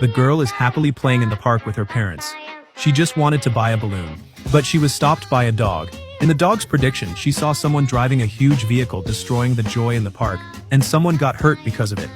The girl is happily playing in the park with her parents. She just wanted to buy a balloon. But she was stopped by a dog. In the dog's prediction, she saw someone driving a huge vehicle destroying the joy in the park, and someone got hurt because of it.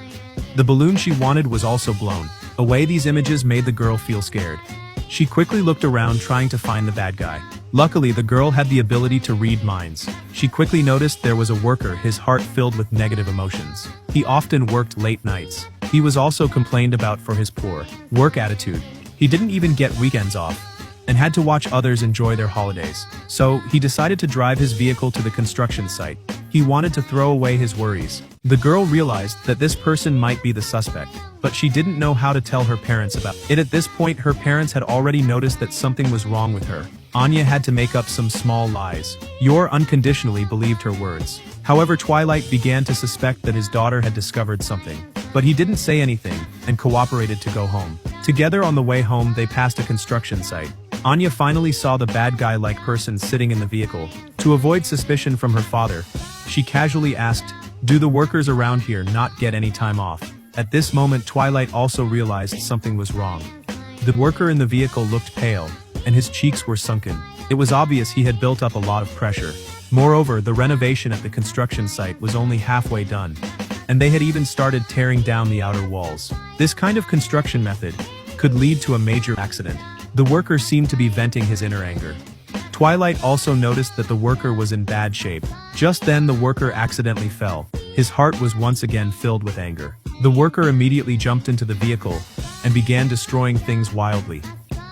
The balloon she wanted was also blown away. These images made the girl feel scared. She quickly looked around trying to find the bad guy. Luckily, the girl had the ability to read minds. She quickly noticed there was a worker, his heart filled with negative emotions. He often worked late nights. He was also complained about for his poor work attitude. He didn't even get weekends off, and had to watch others enjoy their holidays. So, he decided to drive his vehicle to the construction site. He wanted to throw away his worries. The girl realized that this person might be the suspect, but she didn't know how to tell her parents about it. At this point, her parents had already noticed that something was wrong with her. Anya had to make up some small lies. Yor unconditionally believed her words. However, Twilight began to suspect that his daughter had discovered something. But he didn't say anything, and cooperated to go home. Together on the way home, they passed a construction site. Anya finally saw the bad guy-like person sitting in the vehicle. To avoid suspicion from her father, she casually asked, "Do the workers around here not get any time off?" At this moment, Twilight also realized something was wrong. The worker in the vehicle looked pale, and his cheeks were sunken. It was obvious he had built up a lot of pressure. Moreover, the renovation at the construction site was only halfway done, and they had even started tearing down the outer walls. This kind of construction method could lead to a major accident. The worker seemed to be venting his inner anger. Twilight also noticed that the worker was in bad shape. Just then the worker accidentally fell. His heart was once again filled with anger. The worker immediately jumped into the vehicle and began destroying things wildly,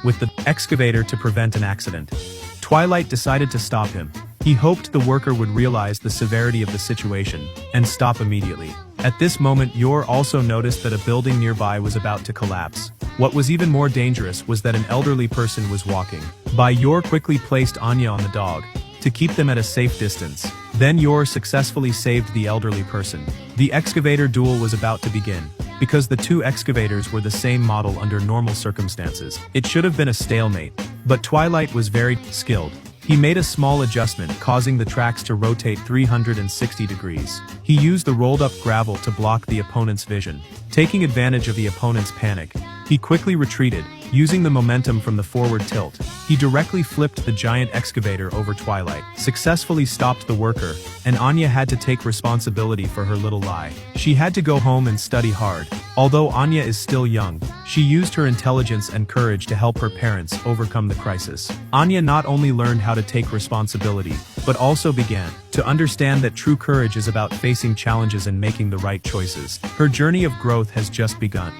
with the excavator to prevent an accident. Twilight decided to stop him. He hoped the worker would realize the severity of the situation and stop immediately. At this moment, Yor also noticed that a building nearby was about to collapse. What was even more dangerous was that an elderly person was walking by. Yor quickly placed Anya on the dog to keep them at a safe distance. Then Yor successfully saved the elderly person. The excavator duel was about to begin. Because the two excavators were the same model under normal circumstances, it should have been a stalemate. But Twilight was very skilled. He made a small adjustment, causing the tracks to rotate 360 degrees. He used the rolled-up gravel to block the opponent's vision. Taking advantage of the opponent's panic, he quickly retreated. Using the momentum from the forward tilt, he directly flipped the giant excavator over Twilight, successfully stopped the worker, and Anya had to take responsibility for her little lie. She had to go home and study hard. Although Anya is still young, she used her intelligence and courage to help her parents overcome the crisis. Anya not only learned how to take responsibility, but also began to understand that true courage is about facing challenges and making the right choices. Her journey of growth has just begun.